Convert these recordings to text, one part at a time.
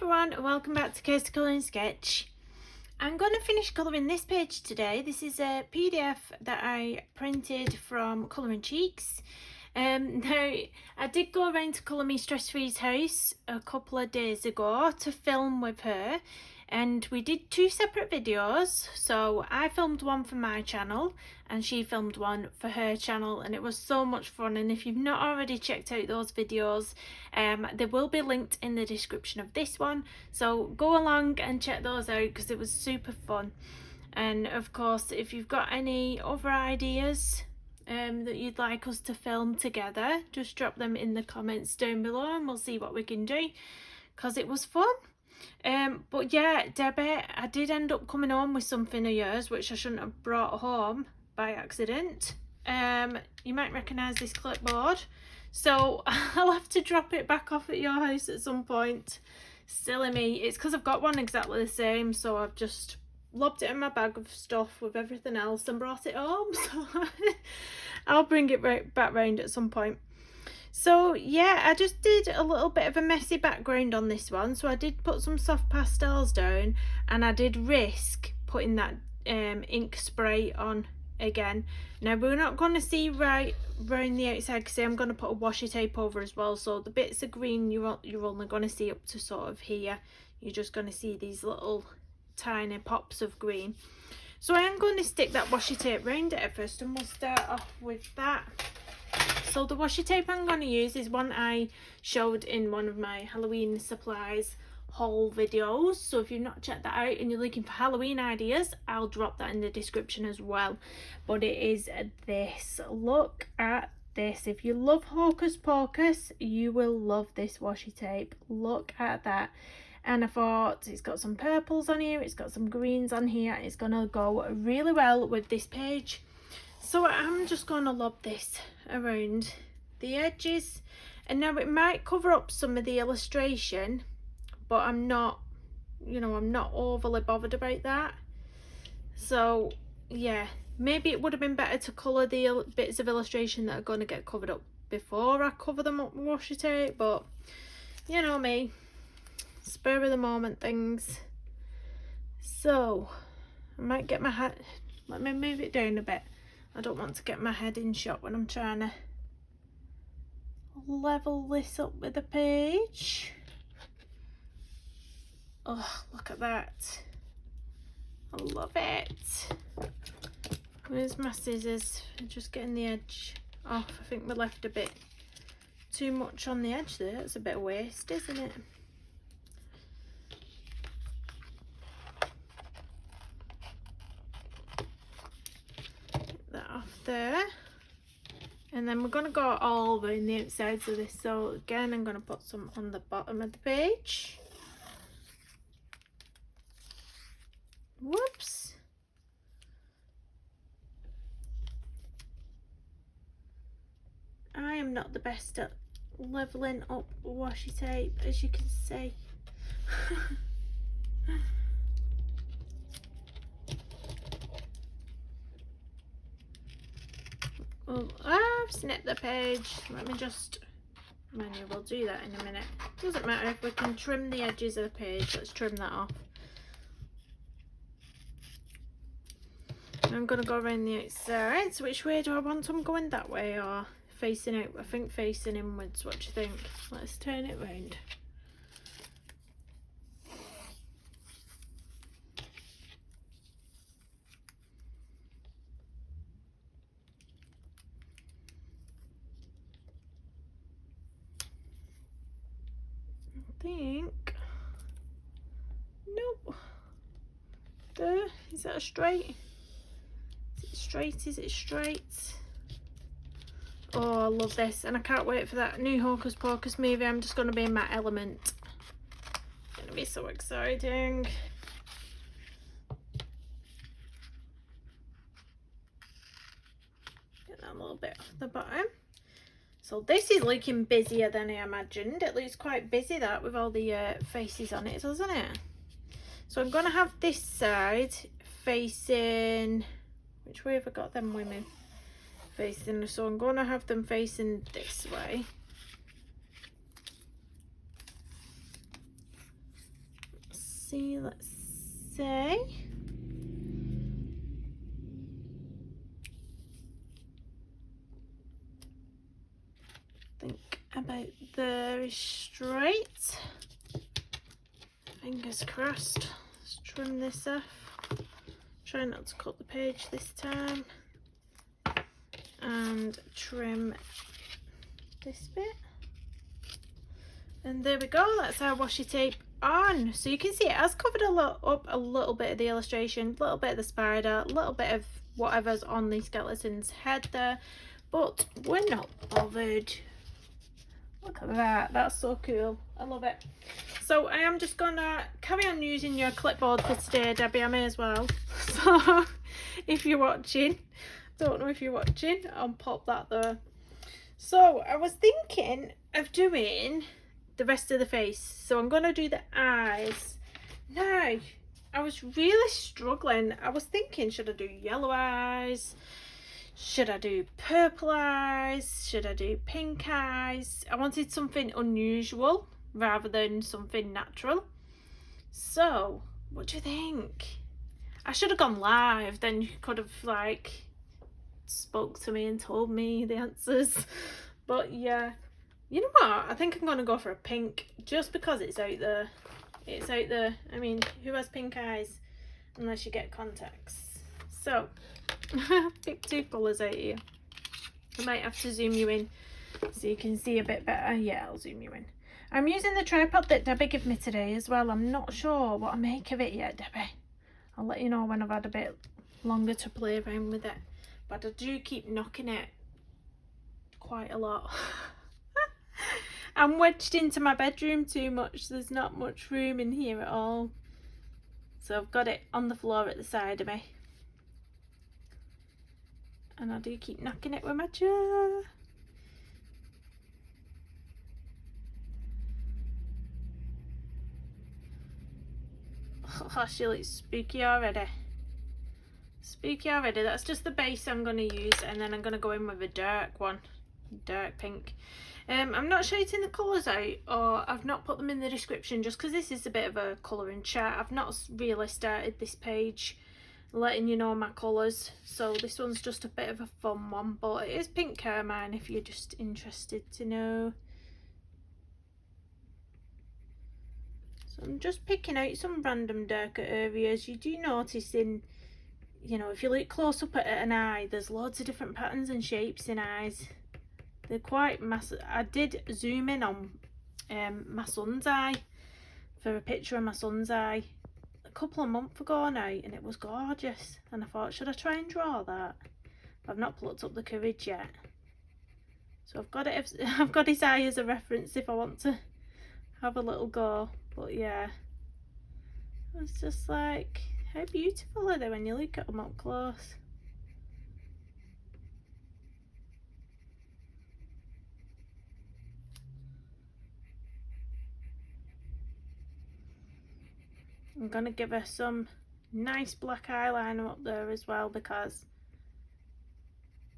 everyone, and welcome back to Coast Colouring Sketch. I'm going to finish colouring this page today. This is a PDF that I printed from Colouring Chics. Now, I did go around to Colour Me Stress Free's house a couple of days ago to film with her, and we did two separate videos. So I filmed one for my channel and she filmed one for her channel, and it was so much fun. And if you've not already checked out those videos, they will be linked in the description of this one, so go along and check those out because it was super fun. And of course, if you've got any other ideas that you'd like us to film together, just drop them in the comments down below and we'll see what we can do, because it was fun. But yeah, Debbie, I did end up coming home with something of yours which I shouldn't have brought home by accident. You might recognise this clipboard, so I'll have to drop it back off at your house at some point. Silly me, it's because I've got one exactly the same, so I've just lobbed it in my bag of stuff with everything else and brought it home. So I'll bring it back round at some point. So yeah, I just did a little bit of a messy background on this one, so I did put some soft pastels down and I did risk putting that ink spray on again. Now we're not going to see right round the outside because I'm going to put a washi tape over as well, so the bits of green you're only going to see up to sort of here. You're just going to see these little tiny pops of green. So I am going to stick that washi tape round it at first, and we'll start off with that. So the washi tape I'm going to use is one I showed in one of my Halloween supplies haul videos. So if you've not checked that out and you're looking for Halloween ideas, I'll drop that in the description as well. But it is this. Look at this. If you love Hocus Pocus, you will love this washi tape. Look at that. And I thought it's got some purples on here, it's got some greens on here, it's going to go really well with this page. So I'm just going to lob this around the edges, and now it might cover up some of the illustration, but I'm not, I'm not overly bothered about that. So yeah, maybe it would have been better to colour the bits of illustration that are going to get covered up before I cover them up with washi tape, but you know me, spur of the moment things. So I might get my hat, let me move it down a bit. I don't want to get my head in shot when I'm trying to level this up with the page. Oh, look at that. I love it. Where's my scissors? I'm just getting the edge off. I think we left a bit too much on the edge there. It's a bit of waste, isn't it? That off there, and then we're going to go all around the outsides of this. So again, I'm going to put some on the bottom of the page. Whoops. I am not the best at leveling up washi tape, as you can see. Oh, I've snipped the page. Let me just manual. We'll do that in a minute. Doesn't matter if we can trim the edges of the page. Let's trim that off. I'm going to go around the outside. So which way do I want them going? That way or facing out? I think facing inwards. What do you think? Let's turn it round. Think nope. There, is that a straight? Is it straight? Is it straight? Oh, I love this, and I can't wait for that new Hocus Pocus movie. I'm just going to be in my element. It's going to be so exciting. Get that a little bit off the bottom. So this is looking busier than I imagined. It looks quite busy, that, with all the faces on it, doesn't it? So I'm going to have this side facing, which way have I got them women facing? So I'm going to have them facing this way. see, let's say. Think about there is straight. Fingers crossed. Let's trim this off. Try not to cut the page this time. And trim this bit. And there we go, that's our washi tape on. So you can see it has covered up a little bit of the illustration, a little bit of the spider, a little bit of whatever's on the skeleton's head there. But we're not bothered. Look at that, that's so cool. I love it. So I am just gonna carry on using your clipboard for today, Debbie. I may as well. So if you're watching, don't know if you're watching, I'll pop that there. So I was thinking of doing the rest of the face. So I'm gonna do the eyes. Now, I was really struggling. I was thinking, should I do yellow eyes? Should I do purple eyes? Should I do pink eyes? I wanted something unusual rather than something natural. So, what do you think? I should have gone live, then you could have like spoke to me and told me the answers. But yeah, you know what? I think I'm going to go for a pink just because it's out there. It's out there. I mean, who has pink eyes unless you get contacts? So, pick two colours out here. I might have to zoom you in so you can see a bit better. Yeah, I'll zoom you in. I'm using the tripod that Debbie gave me today as well. I'm not sure what I make of it yet, Debbie. I'll let you know when I've had a bit longer to play around with it. But I do keep knocking it quite a lot. I'm wedged into my bedroom too much. There's not much room in here at all. So I've got it on the floor at the side of me. And I do keep knocking it with my chair. Oh, she looks spooky already. Spooky already. That's just the base I'm going to use, and then I'm going to go in with a dark one. Dark pink. I'm not shouting the colours out, or I've not put them in the description just because this is a bit of a colouring chat. I've not really started this page letting you know my colours, so this one's just a bit of a fun one, but it is pink carmine if you're just interested to know. So I'm just picking out some random darker areas. You do notice in, you know, if you look close up at an eye, there's loads of different patterns and shapes in eyes. They're quite massive. I did zoom in on my son's eye for a picture of my son's eye a couple of months ago now, and it was gorgeous, and I thought, should I try and draw that? I've not plucked up the courage yet, so I've got it. I've got his eye as a reference if I want to have a little go. But yeah, it's just like, how beautiful are they when you look at them up close? I'm going to give her some nice black eyeliner up there as well because,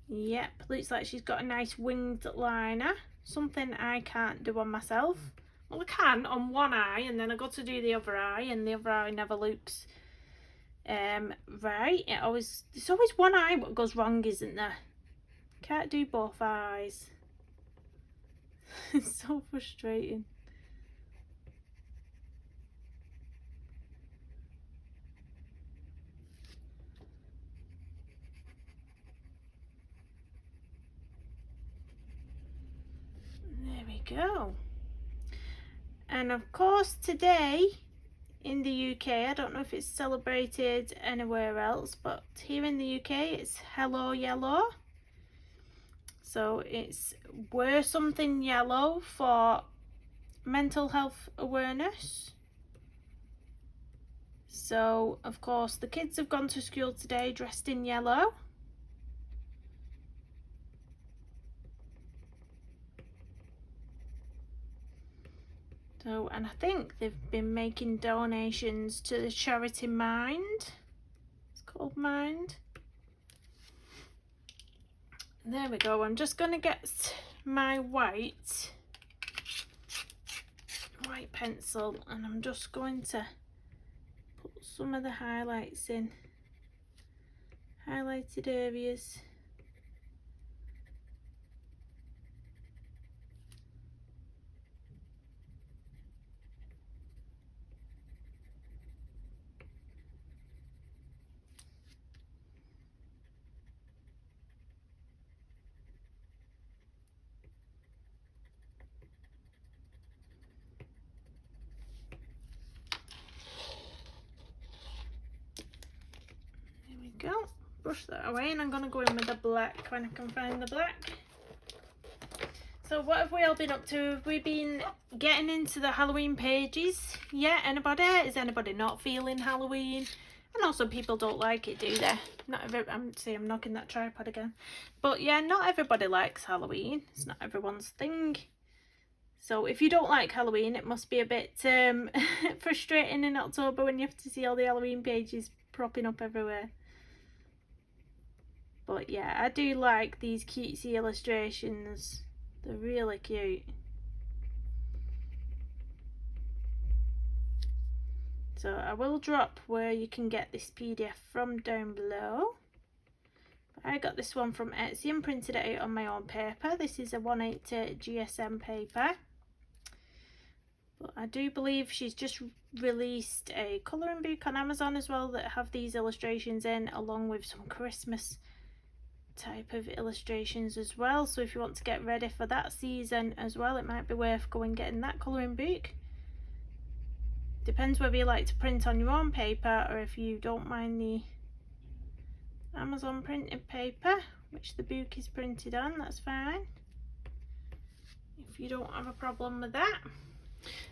yep, looks like she's got a nice winged liner. Something I can't do on myself. Well, I can on one eye, and then I got to do the other eye, and the other eye never looks right. It's always one eye what goes wrong, isn't there? Can't do both eyes. It's so frustrating. There we go. And of course today in the UK, I don't know if it's celebrated anywhere else, but here in the UK it's Hello Yellow. So it's wear something yellow for mental health awareness. So of course the kids have gone to school today dressed in yellow. So, and I think they've been making donations to the charity Mind. It's called Mind. There we go. I'm just going to get my white pencil, and I'm just going to put some of the highlights in, highlighted areas. Go, brush that away, and I'm going to go in with the black when I can find the black. So what have we all been up to? Have we been getting into the Halloween pages? Yeah, anybody? Is anybody not feeling Halloween? I know some people don't like it, do they? Not every, I'm knocking that tripod again. But yeah, not everybody likes Halloween. It's not everyone's thing. So if you don't like Halloween, it must be a bit frustrating in October when you have to see all the Halloween pages propping up everywhere. But yeah, I do like these cutesy illustrations. They're really cute. So I will drop where you can get this PDF from down below. I got this one from Etsy and printed it out on my own paper. This is a 180 GSM paper. But I do believe she's just released a colouring book on Amazon as well that have these illustrations in, along with some Christmas type of illustrations as well. So if you want to get ready for that season as well, it might be worth going getting that colouring book. Depends whether you like to print on your own paper or if you don't mind the Amazon printed paper, which the book is printed on, that's fine. If you don't have a problem with that.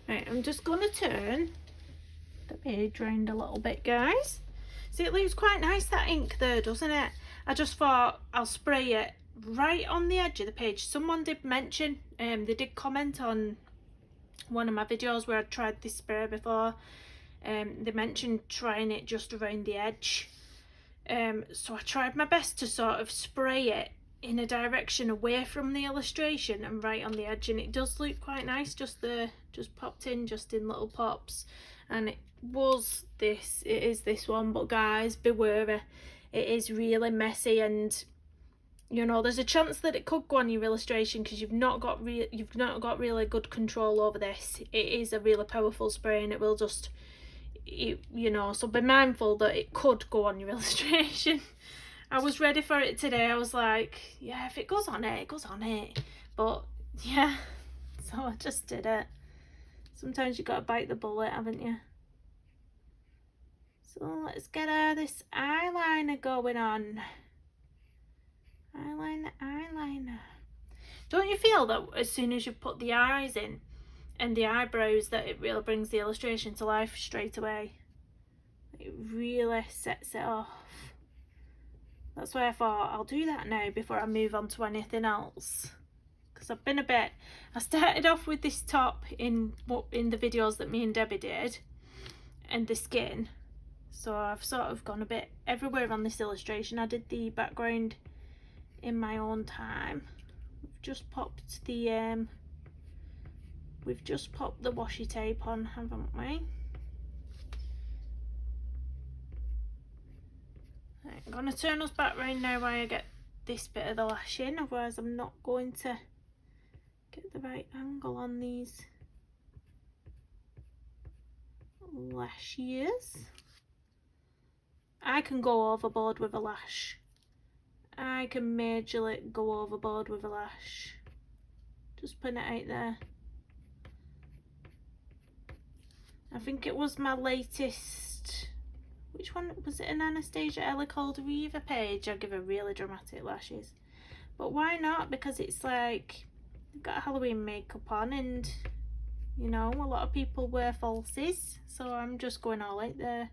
Right, I'm just going to turn the page round a little bit, guys. See, it leaves quite nice, that ink there, doesn't it? I just thought I'll spray it right on the edge of the page. Someone did mention, they did comment on one of my videos where I tried this spray before. They mentioned trying it just around the edge. So I tried my best to sort of spray it in a direction away from the illustration and right on the edge, and it does look quite nice just there, just popped in just in little pops. And it is this one, but guys, beware. It is really messy, and you know there's a chance that it could go on your illustration because you've not got really good control over this. It is a really powerful spray and it will just, you know, so be mindful that it could go on your illustration. I was ready for it today. I was like, yeah, if it goes on it, it goes on it. But yeah, so I just did it. Sometimes you got to bite the bullet, haven't you? So let's get this eyeliner going on. Eyeliner. Don't you feel that as soon as you put the eyes in and the eyebrows that it really brings the illustration to life straight away? It really sets it off. That's why I thought I'll do that now before I move on to anything else. Because I've been I started off with this top in the videos that me and Debbie did, and the skin. So I've sort of gone a bit everywhere on this illustration. I did the background in my own time. We've just popped the washi tape on, haven't we? Right, I'm going to turn us back round now while I get this bit of the lash in, otherwise I'm not going to get the right angle on these lashes. I can go overboard with a lash. I can majorly go overboard with a lash. Just putting it out there. I think it was my latest, which one was it, an Anastasia Ella called Riva page. I give her really dramatic lashes. But why not? Because it's like, I've got Halloween makeup on and, you know, a lot of people wear falsies. So I'm just going all out there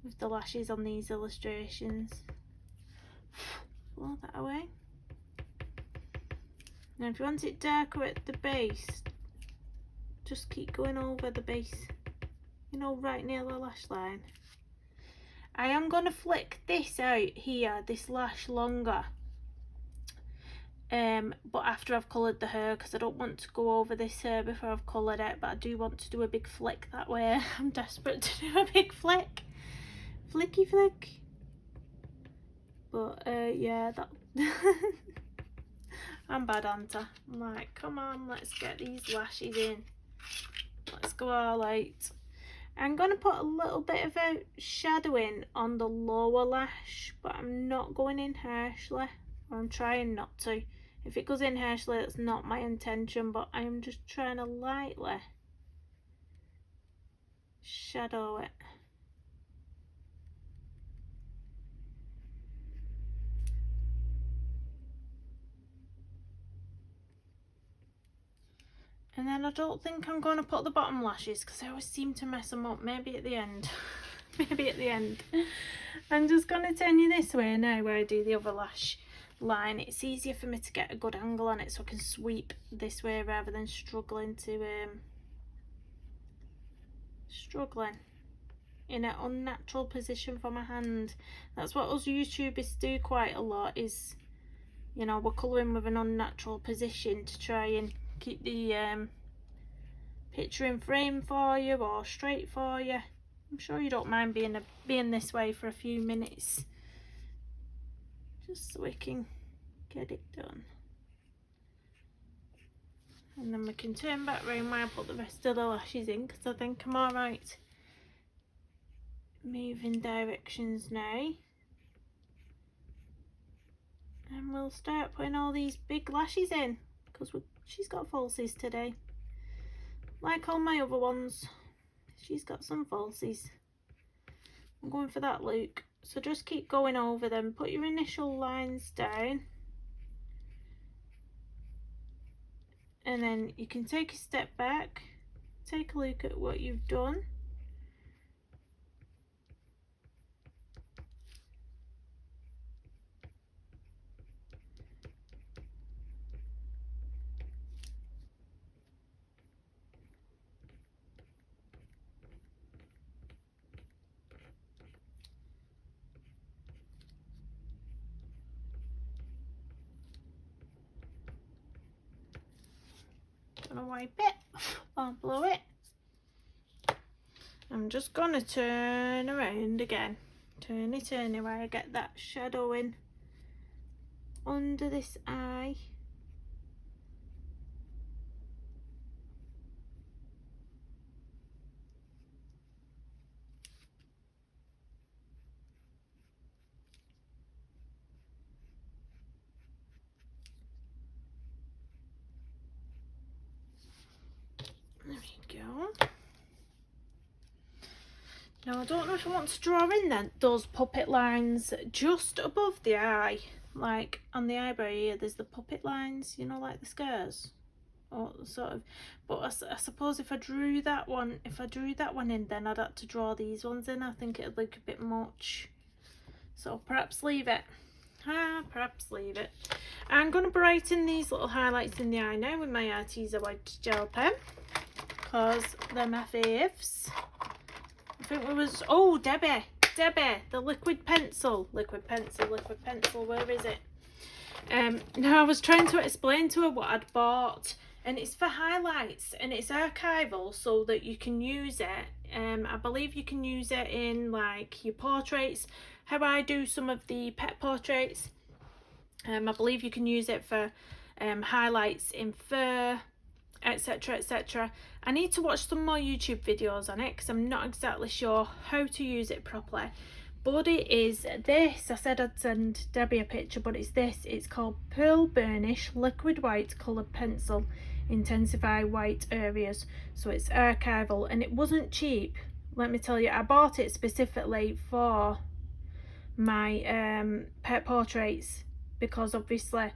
with the lashes on these illustrations. Blow that away. Now if you want it darker at the base, just keep going over the base, you know, right near the lash line. I am going to flick this out here, this lash longer, but after I've coloured the hair, because I don't want to go over this hair before I've coloured it, but I do want to do a big flick that way. I'm desperate to do a big flick. Flicky flick. But yeah, that I'm bad, aren't I? I'm like, come on, let's get these lashes in. Let's go all out. I'm going to put a little bit of a shadowing on the lower lash, but I'm not going in harshly. I'm trying not to. If it goes in harshly, that's not my intention, but I'm just trying to lightly shadow it. And then I don't think I'm going to put the bottom lashes, because I always seem to mess them up. Maybe at the end. Maybe at the end. I'm just going to turn you this way now where I do the other lash line. It's easier for me to get a good angle on it, so I can sweep this way rather than struggling in an unnatural position for my hand. That's what us YouTubers do quite a lot, is, you know, we're colouring with an unnatural position to try and keep the picture in frame for you, or straight for you. I'm sure you don't mind being this way for a few minutes, just so we can get it done. And then we can turn back round where I put the rest of the lashes in, because I think I'm alright moving directions now. And we'll start putting all these big lashes in, because she's got falsies today. Like all my other ones, she's got some falsies. I'm going for that look. So just keep going over them. Put your initial lines down. And then you can take a step back. Take a look at what you've done. Gonna wipe it or blow it. I'm just gonna turn around again. Turny where I get that shadowing under this eye. There we go. Now I don't know if I want to draw in then those puppet lines just above the eye, like on the eyebrow here. There's the puppet lines, you know, like the scars, or sort of. But I suppose if I drew that one in, then I'd have to draw these ones in. I think it'd look a bit much. So perhaps leave it. Perhaps leave it. I'm going to brighten these little highlights in the eye now with my Arteza white gel pen, because they're my faves. I think it was, oh, Debbie, the liquid pencil, where is it? Now I was trying to explain to her what I'd bought, and it's for highlights, and it's archival, so that you can use it. I believe you can use it in like your portraits, how I do some of the pet portraits. I believe you can use it for highlights in fur, etc, etc. I need to watch some more YouTube videos on it, because I'm not exactly sure how to use it properly. But it is this. I said I'd send Debbie a picture, but it's this. It's called Pearl Burnish Liquid White Coloured Pencil, Intensify White Areas. So it's archival, and it wasn't cheap, let me tell you. I bought it specifically for my pet portraits, because obviously,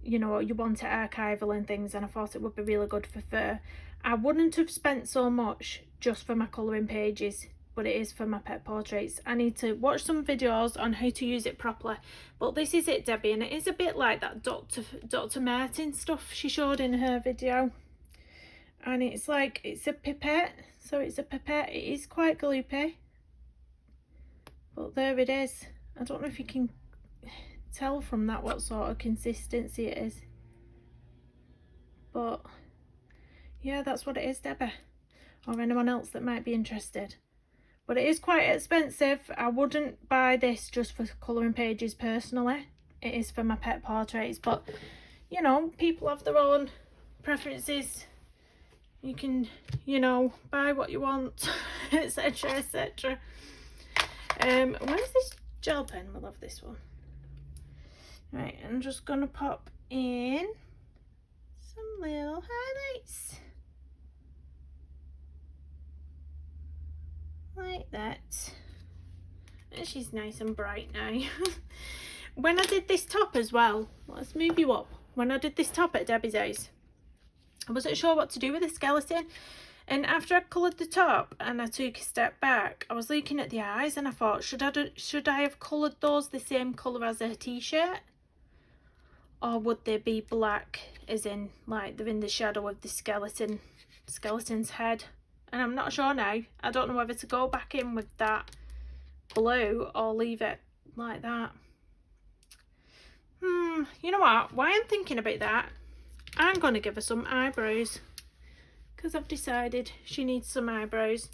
you know, you want it archival and things, and I thought it would be really good for fur. I wouldn't have spent so much just for my colouring pages, but it is for my pet portraits. I need to watch some videos on how to use it properly. But this is it, Debbie, and it is a bit like that Dr. Martin stuff she showed in her video. And it's like, it's a pipette, so it's a pipette. It is quite gloopy, but there it is. I don't know if you can tell from that what sort of consistency it is. But yeah, that's what it is, Debbie, or anyone else that might be interested. But it is quite expensive. I wouldn't buy this just for colouring pages personally. It is for my pet portraits, but you know, people have their own preferences. You can, you know, buy what you want, etc, etc. Where's this gel pen? We'll have this one. Right, I'm just gonna pop in some little highlights like that, and she's nice and bright now. When I did this top as well, let's move you up. When I did this top at Debbie's house, I wasn't sure what to do with the skeleton, and after I coloured the top and I took a step back, I was looking at the eyes and I thought, should I have coloured those the same colour as her t-shirt, or would they be black, as in like they're in the shadow of the skeleton's head? And I'm not sure now. I don't know whether to go back in with that blue or leave it like that. You know what? Why I'm thinking about that, I'm going to give her some eyebrows, because I've decided she needs some eyebrows.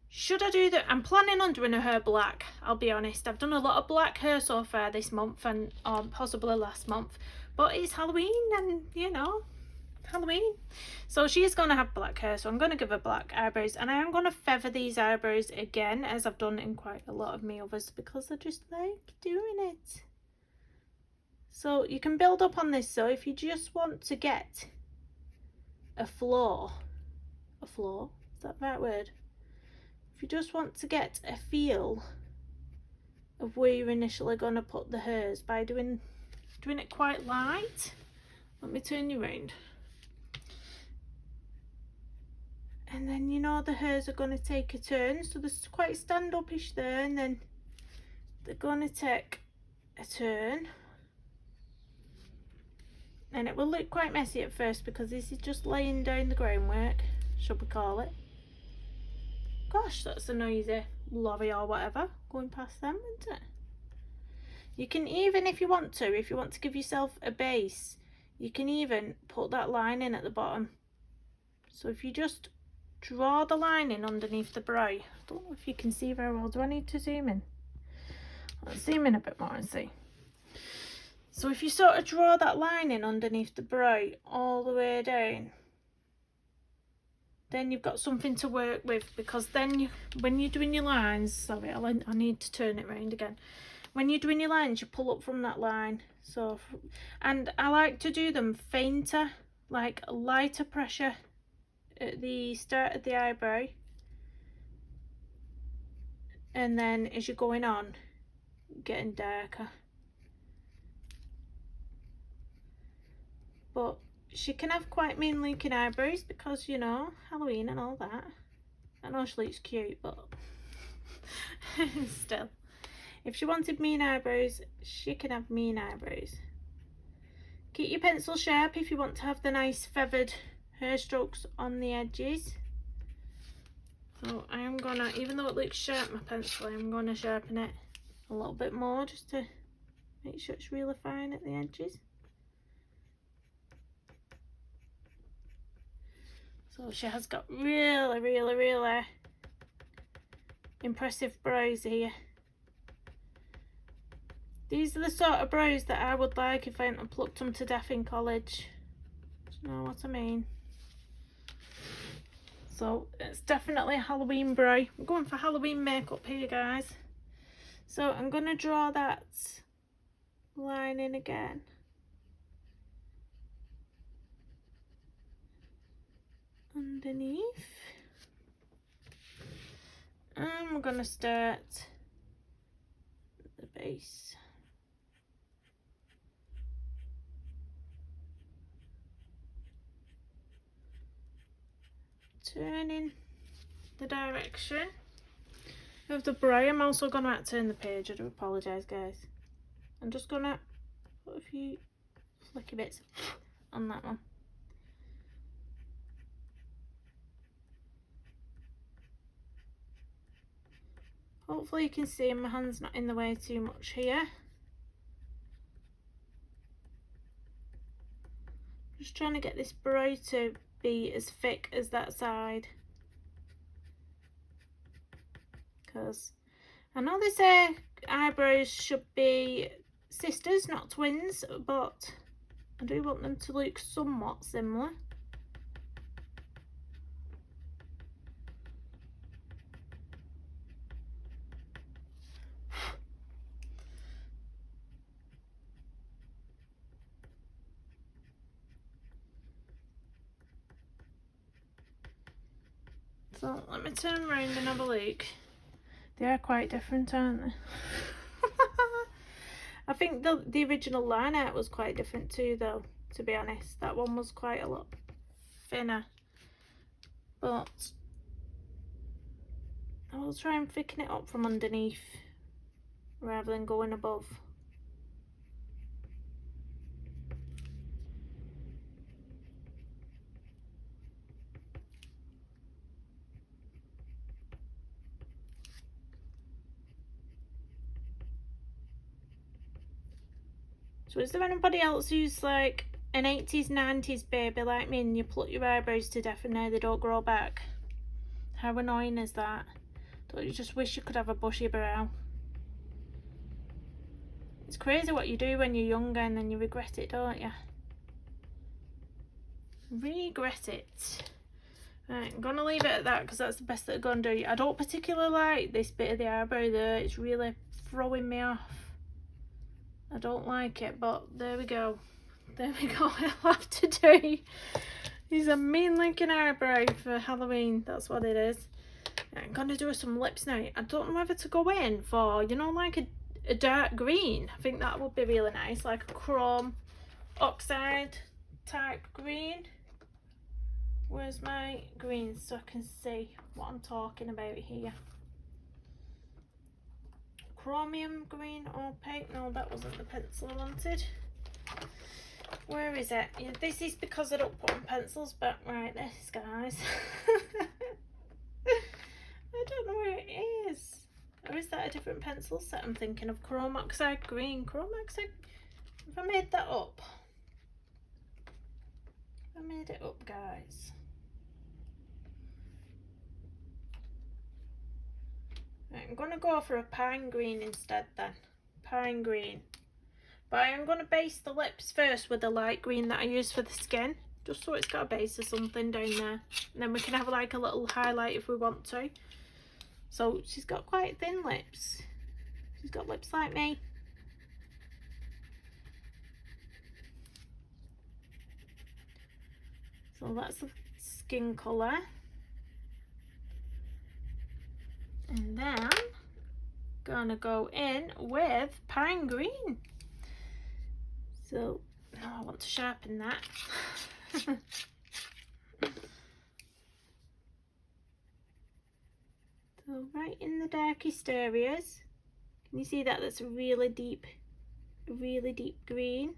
Should I do that? I'm planning on doing her hair black, I'll be honest. I've done a lot of black hair so far this month, and possibly last month, but it's Halloween, and you know, Halloween, so she is going to have black hair, so I'm going to give her black eyebrows, and I am going to feather these eyebrows again, as I've done in quite a lot of my others, because I just like doing it. So you can build up on this. So if you just want to get a floor, is that the right word? If you just want to get a feel of where you're initially going to put the hairs by doing it quite light, let me turn you around. And then, you know, the hairs are going to take a turn, so there's quite stand-up-ish there, and then they're going to take a turn. And it will look quite messy at first, because this is just laying down the groundwork, should we call it. Gosh, that's a noisy lorry or whatever going past them, isn't it? You can even, if you want to give yourself a base, you can even put that line in at the bottom. So if you just draw the line in underneath the brow, I don't know if you can see very well. Do I need to zoom in? Let's zoom in a bit more and see. So if you sort of draw that line in underneath the brow all the way down, then you've got something to work with, because then when you're doing your lines, sorry, I need to turn it round again. When you're doing your lines, you pull up from that line. So, and I like to do them fainter, like lighter pressure at the start of the eyebrow, and then as you're going on, getting darker. But she can have quite mean looking eyebrows, because, you know, Halloween and all that. I know she looks cute, but still, if she wanted mean eyebrows, she can have mean eyebrows. Keep your pencil sharp if you want to have the nice feathered hair strokes on the edges. So I am gonna, even though it looks sharp, my pencil, I'm gonna sharpen it a little bit more, just to make sure it's really fine at the edges. So she has got really, really, really impressive brows here. These are the sort of brows that I would like if I hadn't plucked them to death in college. Do you know what I mean? So it's definitely a Halloween brow. I'm going for Halloween makeup here, guys. So I'm going to draw that line in again. Underneath. And we're going to start the base. Turning the direction of the brow. I'm also going to have to turn the page. I do apologise, guys. I'm just going to put a few flicky bits on that one. Hopefully you can see my hand's not in the way too much here. Just trying to get this brow to be as thick as that side, because I know they say eyebrows should be sisters, not twins, but I do want them to look somewhat similar. So let me turn around and have a look. They are quite different, aren't they? I think the original line art was quite different too, though, to be honest. That one was quite a lot thinner. But I will try and thicken it up from underneath rather than going above. So is there anybody else who's like an 80s, 90s baby like me and you pluck your eyebrows to death and now they don't grow back? How annoying is that? Don't you just wish you could have a bushy brow? It's crazy what you do when you're younger and then you regret it, don't you? Regret it. Right, I'm gonna leave it at that because that's the best that I'm gonna do. I don't particularly like this bit of the eyebrow there. It's really throwing me off. I don't like it, but there we go. There we go. I'll have to do. He's a mean looking eyebrow for Halloween. That's what it is. I'm gonna do some lips now. I don't know whether to go in for, you know, like a dark green. I think that would be really nice, like a chrome oxide type green. Where's my green so I can see what I'm talking about here? Chromium green opaque. No, that wasn't the pencil I wanted. Where is it? Yeah, this is because I don't put on pencils back. Right, this, guys. I don't know where it is. Or is that a different pencil set? I'm thinking of chrome oxide green. Chrome oxide. Have I made that up? I made it up, guys. Right, I'm gonna go for a pine green instead then. Pine green. But I am gonna base the lips first with the light green that I use for the skin, just so it's got a base of something down there. And then we can have like a little highlight if we want to. So she's got quite thin lips. She's got lips like me. So that's the skin colour. And then gonna go in with pine green. So now I want to sharpen that. So right in the darkest areas, can you see that? That's a really deep green.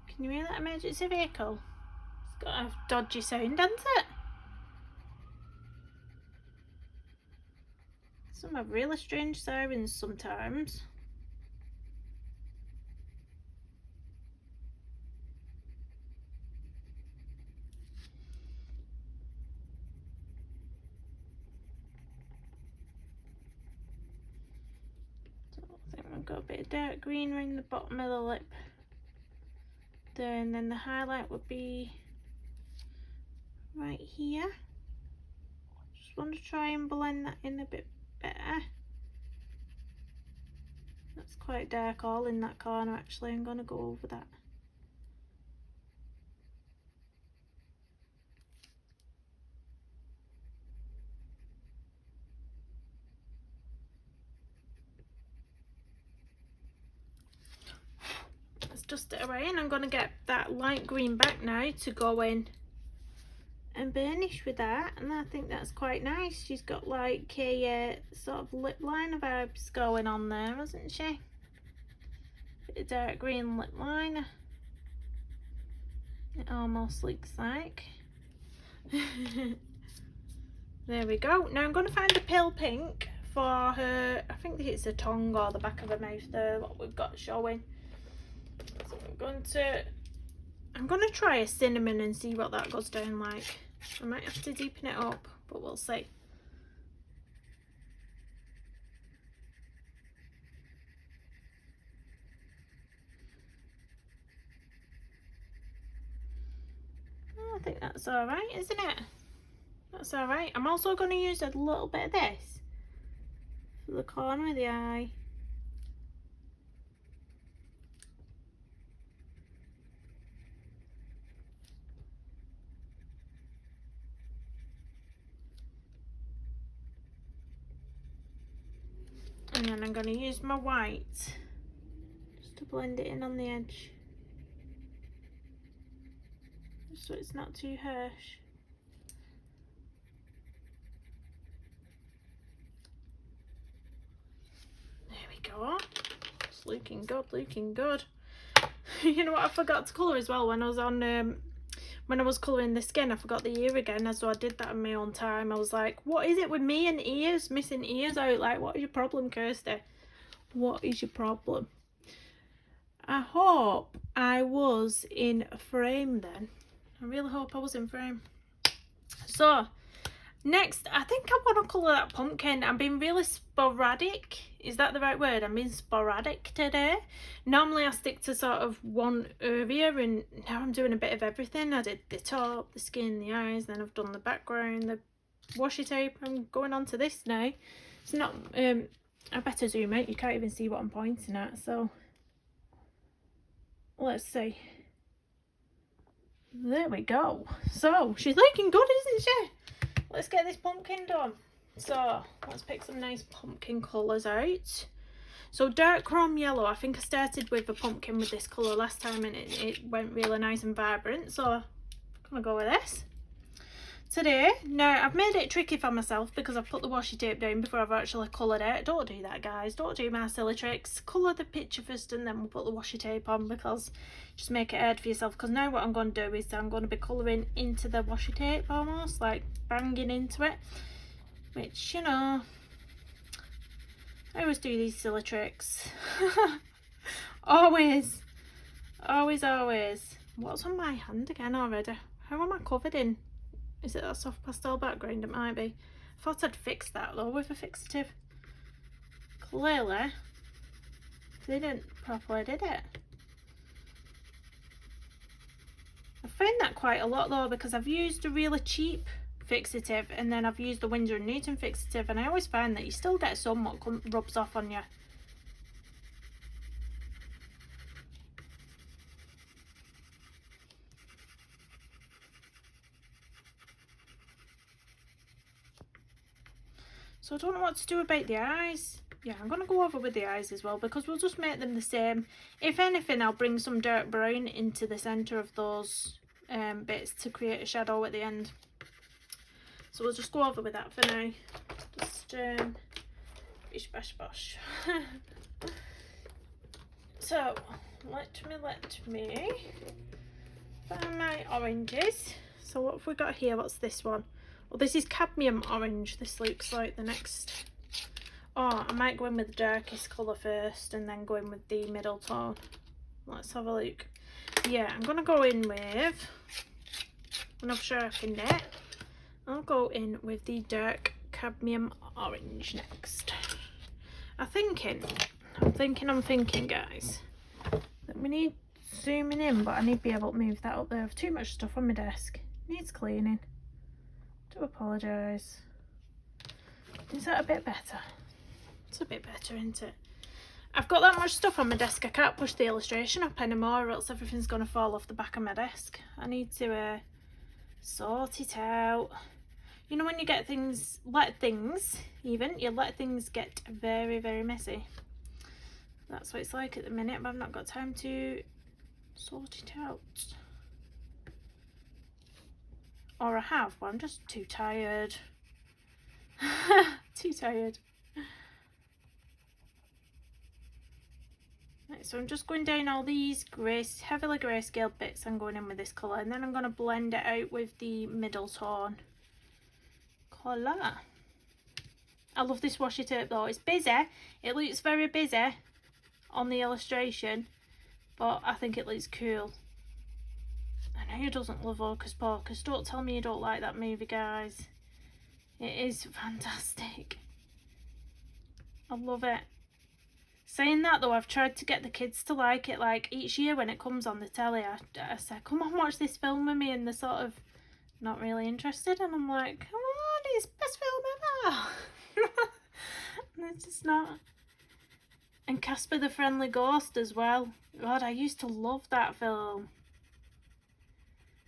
Can you hear that emergency vehicle? It's got a dodgy sound, hasn't it? Some have really strange sirens sometimes. So I think we've got a bit of dark green around the bottom of the lip there, and then the highlight would be right here. Just want to try and blend that in a bit better. That's quite dark all in that corner actually. I'm going to go over that. Let's dust it away, and I'm going to get that light green back now to go in and burnish with that, and I think that's quite nice. She's got like a sort of lip liner vibes going on there, hasn't she? Bit of dark green lip liner. It almost looks like. There we go. Now I'm going to find the pale pink for her. I think it's the tongue or the back of her mouth there, what we've got showing. So I'm going to try a cinnamon and see what that goes down like. I might have to deepen it up, but we'll see. Oh, I think that's alright, isn't it? That's alright. I'm also going to use a little bit of this for the corner of the eye. And then I'm going to use my white just to blend it in on the edge, just so it's not too harsh. There we go. It's looking good, looking good. You know what I forgot to colour as well when I was on when I was colouring the skin, I forgot the ear again, so I did that in my own time. I was like, what is it with me and ears, missing ears out? Like, what is your problem, Kirsty? What is your problem? I hope I was in frame then. I really hope I was in frame. So, next, I think I want to colour that pumpkin. I'm being really sporadic. Is that the right word? I'm being sporadic today. Normally I stick to sort of one area, and now I'm doing a bit of everything. I did the top, the skin, the eyes, then I've done the background, the washi tape. I'm going on to this now. It's not, I better zoom out. You can't even see what I'm pointing at, so let's see. There we go. So, she's looking good, isn't she? Let's get this pumpkin done. So let's pick some nice pumpkin colours out. So dark chrome yellow. I think I started with a pumpkin with this colour last time, and it went really nice and vibrant. So I'm gonna go with this today. Now I've made it tricky for myself because I've put the washi tape down before I've actually coloured it. Don't do that, guys. Don't do my silly tricks. Colour the picture first and then we'll put the washi tape on, because just make it hard for yourself. Because now what I'm going to do is I'm going to be colouring into the washi tape, almost like banging into it, which, you know, I always do these silly tricks. Always. What's on my hand again already? How am I covered in? Is it that soft pastel background? It might be. I thought I'd fix that though with a fixative. Clearly didn't properly, did it? I find that quite a lot though, because I've used a really cheap fixative and then I've used the Winsor & Newton fixative, and I always find that you still get some what rubs off on you. So I don't know what to do about the eyes. Yeah, I'm going to go over with the eyes as well, because we'll just make them the same. If anything, I'll bring some dark brown into the centre of those bits to create a shadow at the end. So we'll just go over with that for now. Just bish bash bosh. So let me find my oranges. So what have we got here? What's this one? Well, this is Cadmium Orange. This looks like the next. Oh, I might go in with the darkest colour first and then go in with the middle tone. Let's have a look. Yeah, I'm going to go in with, when I've sharpened it, I'll go in with the dark Cadmium Orange next. I'm thinking, guys, that we need zooming in, but I need to be able to move that up there. I have too much stuff on my desk. Needs cleaning. Do apologise. Is that a bit better? It's a bit better, isn't it? I've got that much stuff on my desk, I can't push the illustration up anymore, or else everything's going to fall off the back of my desk. I need to sort it out. You know, when you get things, you let things get very, very messy. That's what it's like at the minute, but I've not got time to sort it out. or I have, but I'm just too tired. Too tired. Right, so I'm just going down all these heavily grayscale bits. I'm going in with this colour, and then I'm going to blend it out with the middle tone colour. I love this washi tape though. It's busy. It looks very busy on the illustration, but I think it looks cool. I know who doesn't love Hocus Pocus. Don't tell me you don't like that movie, guys. It is fantastic. I love it. Saying that though, I've tried to get the kids to like it. Like each year when it comes on the telly, I say, come on, watch this film with me, and they're sort of not really interested, and I'm like, come on, it's the best film ever. And it's just not. And Casper the Friendly Ghost as well. God, I used to love that film.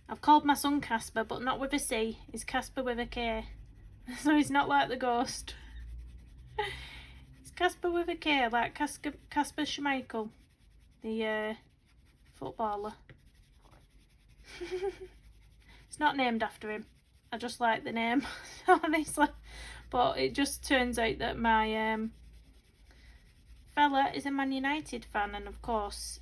I've called my son Casper, but not with a C. It's Casper with a K. So he's not like the ghost. Casper with a K, like Casper Schmeichel, the footballer. It's not named after him. I just like the name, honestly. But it just turns out that my fella is a Man United fan, and of course,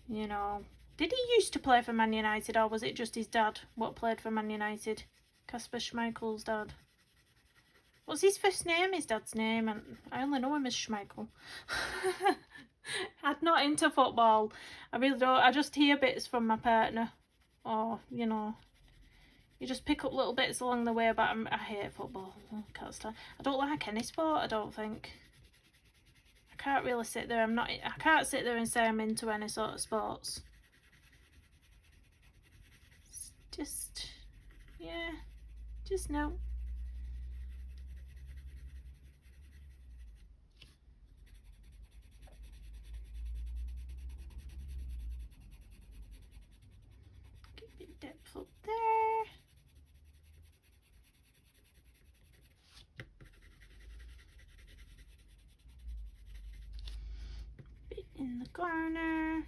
you know, did he used to play for Man United, or was it just his dad what played for Man United? Casper Schmeichel's dad. What's his first name? His dad's name, and I only know him as Schmeichel. I'm not into football. I really don't. I just hear bits from my partner, or you know, you just pick up little bits along the way. But I hate football. I can't stand. I don't like any sport. I don't think. I can't really sit there. I can't sit there and say I'm into any sort of sports. It's just, yeah, just no. Depth up there. Bit in the corner.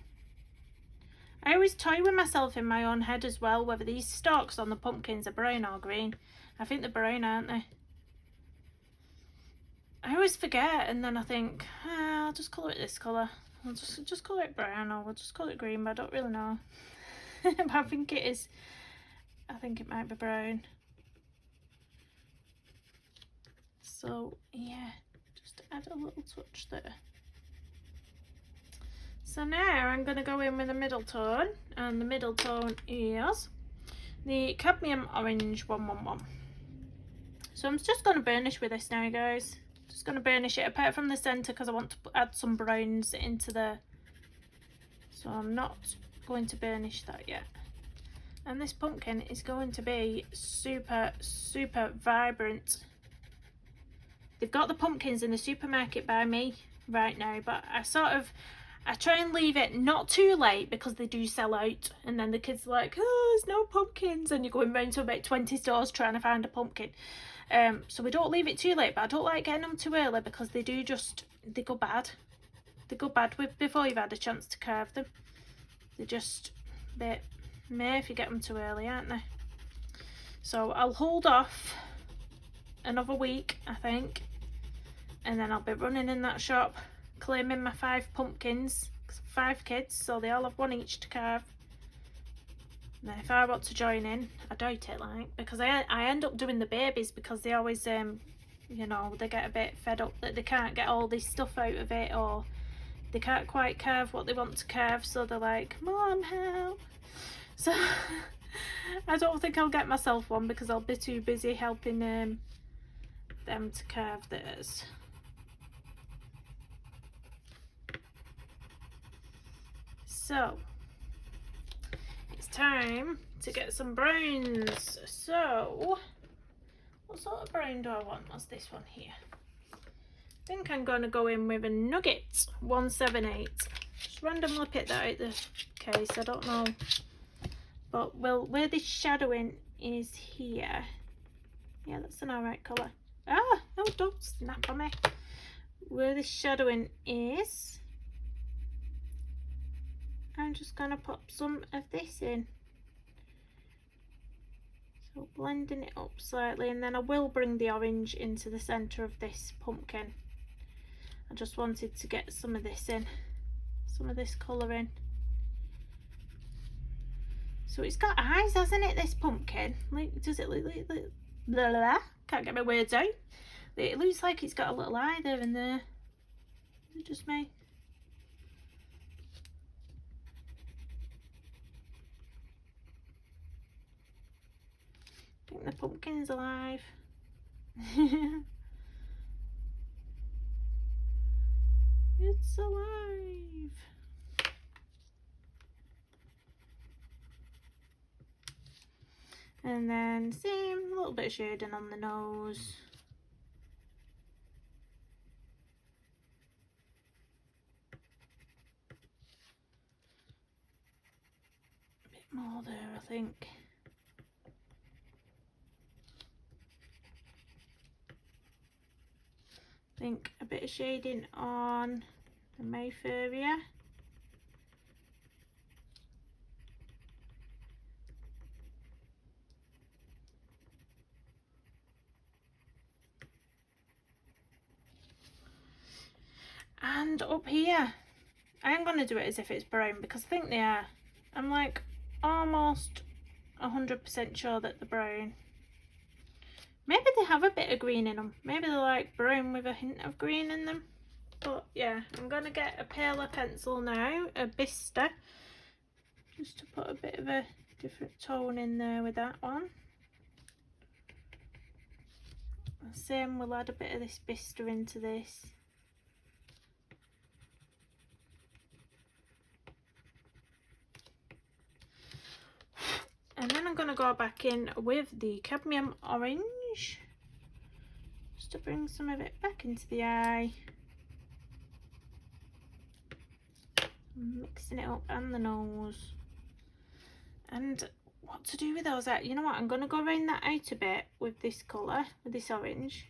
I always toy with myself in my own head as well, whether these stalks on the pumpkins are brown or green. I think they're brown, aren't they? I always forget, and then I think, I'll just colour it this colour. I'll just colour it brown, or we'll just colour it green, but I don't really know. But I think it is. I think it might be brown. So yeah, just add a little touch there. So now I'm going to go in with a middle tone, and the middle tone is the Cadmium Orange 111. So I'm just going to burnish with this now, guys. Just going to burnish it apart from the centre because I want to add some browns into there. So I'm not going to burnish that yet. And this pumpkin is going to be super, super vibrant. They've got the pumpkins in the supermarket by me right now, but I try and leave it not too late because they do sell out, and then the kids are like, oh, there's no pumpkins, and you're going round to about 20 stores trying to find a pumpkin. So we don't leave it too late, but I don't like getting them too early because they go bad. They go bad before you've had a chance to carve them. They're just a bit meh if you get them too early, aren't they? So I'll hold off another week, I think, and then I'll be running in that shop claiming my 5 pumpkins, 5 kids, so they all have one each to carve. And then if I want to join in, I doubt it, like, because I end up doing the babies because they always you know, they get a bit fed up that they can't get all this stuff out of it, or they can't quite carve what they want to carve, so they're like, Mom, help. So I don't think I'll get myself one because I'll be too busy helping them to carve theirs. So it's time to get some browns. So what sort of brown do I want? What's this one here? I think I'm going to go in with a Nugget 178. Just randomly pick that out the case, I don't know. But where this shadowing is here. Yeah, that's an alright colour. Ah, no, don't snap on me. Where this shadowing is, I'm just going to pop some of this in. So blending it up slightly, and then I will bring the orange into the centre of this pumpkin. I just wanted to get some of this in, some of this colour in. So it's got eyes, hasn't it, this pumpkin? Like, does it look like, blah, blah, blah. Can't get my words out. It looks like it's got a little eye there and there. Is it just me? I think the pumpkin's alive. It's alive. And then same, a little bit of shading on the nose. A bit more there, I think. I think a bit of shading on the mouth area. And up here, I'm going to do it as if it's brown because I think they are. I'm like almost 100% sure that they're brown. Maybe they have a bit of green in them. Maybe they're like brown with a hint of green in them. But yeah, I'm going to get a paler pencil now, a Bister, just to put a bit of a different tone in there with that one. Same, we'll add a bit of this Bister into this. And then I'm going to go back in with the Cadmium Orange, just to bring some of it back into the eye. Mixing it up, and the nose. And what to do with those? You know what, I'm going to go around that out a bit with this colour, with this orange.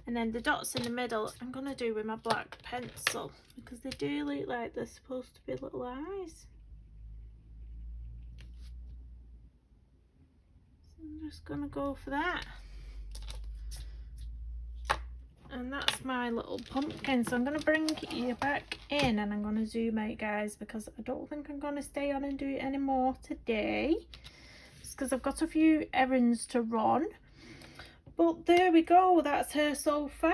And then the dots in the middle I'm going to do with my black pencil, because they do look like they're supposed to be little eyes. I'm just gonna go for that, and that's my little pumpkin. So I'm gonna bring you back in, and I'm gonna zoom out, guys, because I don't think I'm gonna stay on and do it anymore today. It's because I've got a few errands to run. But there we go, that's her so far.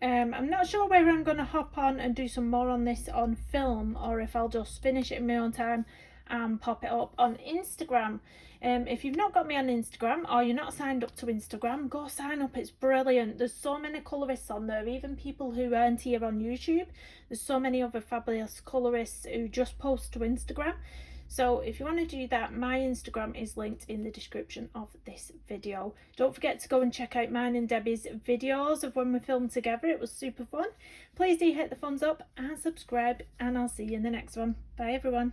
I'm not sure whether I'm gonna hop on and do some more on this on film, or if I'll just finish it in my own time and pop it up on Instagram. If you've not got me on Instagram, or you're not signed up to Instagram, go sign up. It's brilliant. There's so many colourists on there, even people who aren't here on YouTube. There's so many other fabulous colourists who just post to Instagram. So if you want to do that, my Instagram is linked in the description of this video. Don't forget to go and check out mine and Debbie's videos of when we filmed together. It was super fun. Please do hit the thumbs up and subscribe, and I'll see you in the next one. Bye everyone.